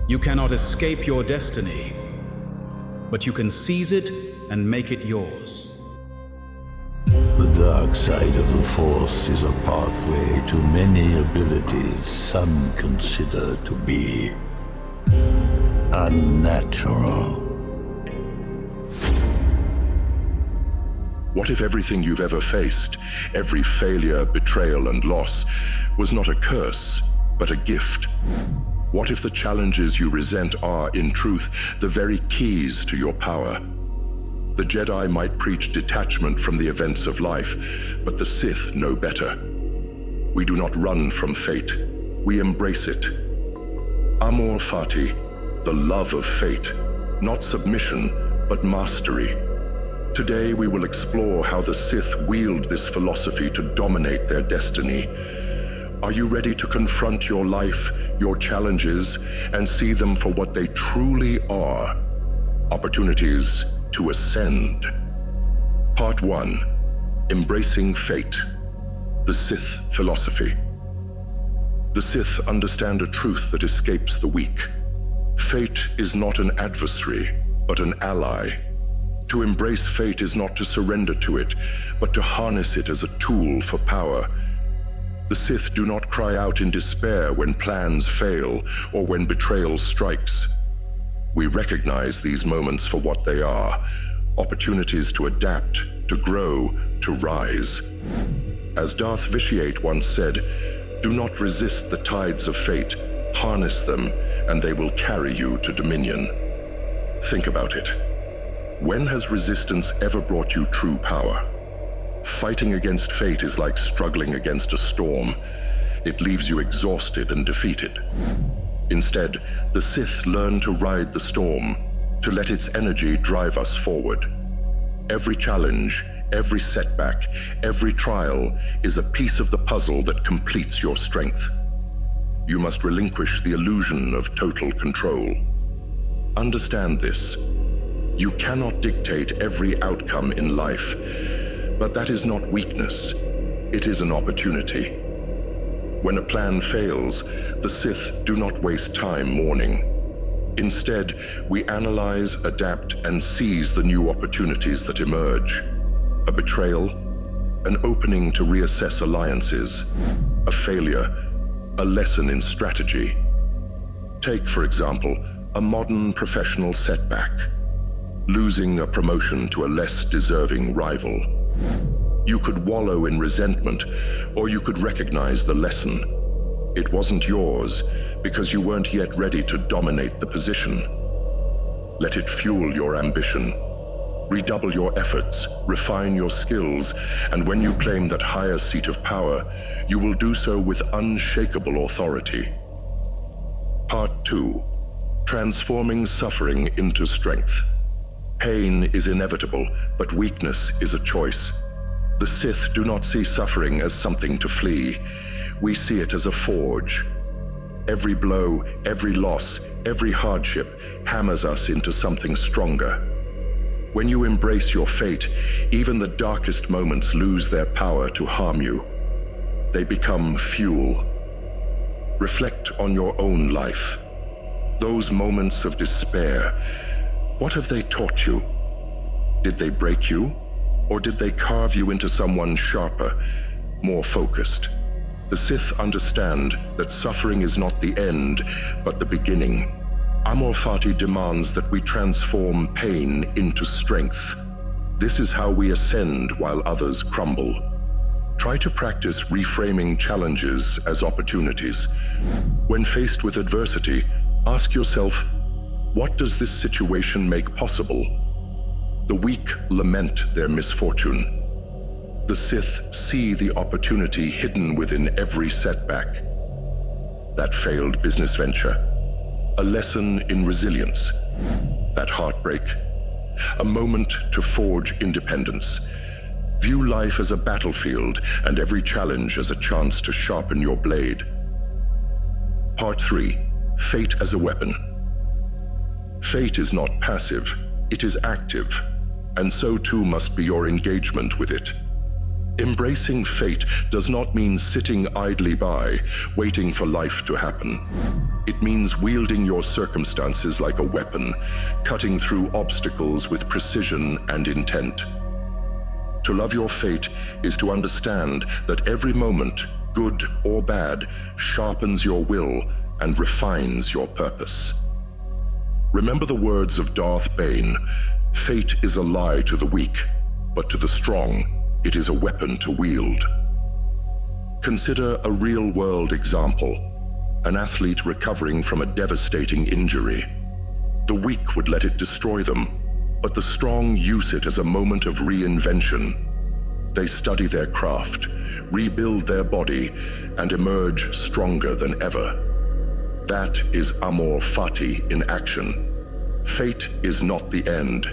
You cannot escape your destiny, but you can seize it and make it yours. The dark side of the Force is a pathway to many abilities some consider to be unnatural. What if everything you've ever faced, every failure, betrayal, and loss, was not a curse, but a gift? What if the challenges you resent are, in truth, the very keys to your power? The Jedi might preach detachment from the events of life, but the Sith know better. We do not run from fate, we embrace it. Amor fati, the love of fate, not submission, but mastery. Today we will explore how the Sith wield this philosophy to dominate their destiny. Are you ready to confront your life, your challenges, and see them for what they truly are? Opportunities to ascend. Part 1. Embracing Fate. The Sith Philosophy. The Sith understand a truth that escapes the weak. Fate is not an adversary, but an ally. To embrace fate is not to surrender to it, but to harness it as a tool for power. The Sith do not cry out in despair when plans fail or when betrayal strikes. We recognize these moments for what they are, opportunities to adapt, to grow, to rise. As Darth Vitiate once said, "Do not resist the tides of fate, harness them, and they will carry you to dominion." Think about it. When has resistance ever brought you true power? Fighting against fate is like struggling against a storm. It leaves you exhausted and defeated. Instead, the Sith learn to ride the storm, to let its energy drive us forward. Every challenge, every setback, every trial is a piece of the puzzle that completes your strength. You must relinquish the illusion of total control. Understand this. You cannot dictate every outcome in life, but that is not weakness. It is an opportunity. When a plan fails, the Sith do not waste time mourning. Instead, we analyze, adapt, and seize the new opportunities that emerge. A betrayal, an opening to reassess alliances, a failure, a lesson in strategy. Take, for example, a modern professional setback. Losing a promotion to a less deserving rival. You could wallow in resentment, or you could recognize the lesson. It wasn't yours because you weren't yet ready to dominate the position. Let it fuel your ambition. Redouble your efforts, refine your skills, and when you claim that higher seat of power, you will do so with unshakable authority. Part 2. Transforming suffering into strength. Pain is inevitable, but weakness is a choice. The Sith do not see suffering as something to flee. We see it as a forge. Every blow, every loss, every hardship hammers us into something stronger. When you embrace your fate, even the darkest moments lose their power to harm you. They become fuel. Reflect on your own life. Those moments of despair, what have they taught you? Did they break you? Or did they carve you into someone sharper, more focused? The Sith understand that suffering is not the end, but the beginning. Amor fati demands that we transform pain into strength. This is how we ascend while others crumble. Try to practice reframing challenges as opportunities. When faced with adversity, ask yourself, what does this situation make possible? The weak lament their misfortune. The Sith see the opportunity hidden within every setback. That failed business venture, a lesson in resilience. That heartbreak, a moment to forge independence. View life as a battlefield and every challenge as a chance to sharpen your blade. Part 3. Fate as a weapon. Fate is not passive, it is active, and so too must be your engagement with it. Embracing fate does not mean sitting idly by, waiting for life to happen. It means wielding your circumstances like a weapon, cutting through obstacles with precision and intent. To love your fate is to understand that every moment, good or bad, sharpens your will and refines your purpose. Remember the words of Darth Bane, "Fate is a lie to the weak, but to the strong, it is a weapon to wield." Consider a real-world example, an athlete recovering from a devastating injury. The weak would let it destroy them, but the strong use it as a moment of reinvention. They study their craft, rebuild their body, and emerge stronger than ever. That is amor fati in action. Fate is not the end.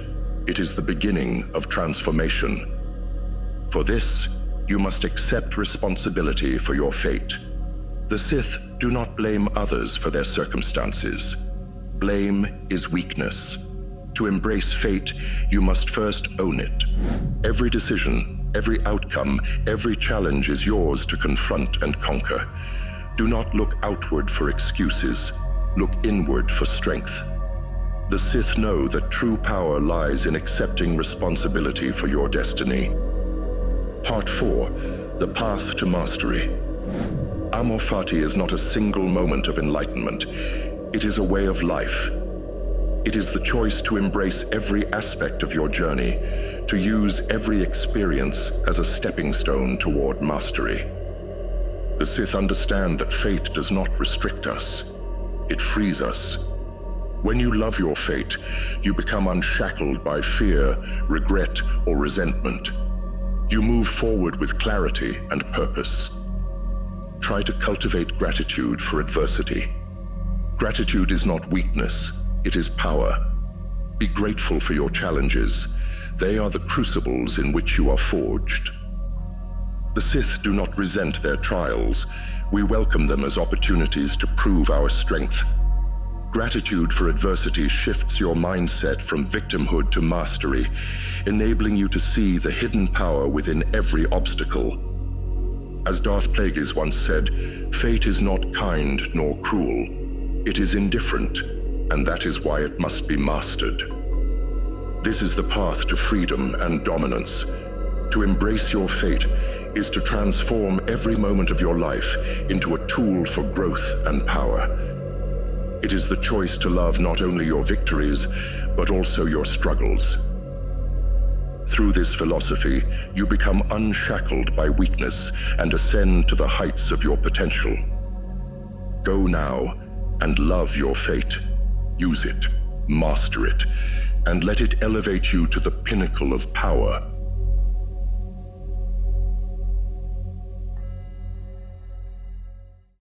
It is the beginning of transformation. For this, you must accept responsibility for your fate. The Sith do not blame others for their circumstances. Blame is weakness. To embrace fate, you must first own it. Every decision, every outcome, every challenge is yours to confront and conquer. Do not look outward for excuses. Look inward for strength. The Sith know that true power lies in accepting responsibility for your destiny. Part 4. The Path to Mastery. Amor fati is not a single moment of enlightenment. It is a way of life. It is the choice to embrace every aspect of your journey, to use every experience as a stepping stone toward mastery. The Sith understand that fate does not restrict us. It frees us. When you love your fate, you become unshackled by fear, regret, or resentment. You move forward with clarity and purpose. Try to cultivate gratitude for adversity. Gratitude is not weakness, it is power. Be grateful for your challenges. They are the crucibles in which you are forged. The Sith do not resent their trials. We welcome them as opportunities to prove our strength. Gratitude for adversity shifts your mindset from victimhood to mastery, enabling you to see the hidden power within every obstacle. As Darth Plagueis once said, "Fate is not kind nor cruel. It is indifferent, and that is why it must be mastered." This is the path to freedom and dominance. To embrace your fate is to transform every moment of your life into a tool for growth and power. It is the choice to love not only your victories, but also your struggles. Through this philosophy, you become unshackled by weakness and ascend to the heights of your potential. Go now and love your fate. Use it, master it, and let it elevate you to the pinnacle of power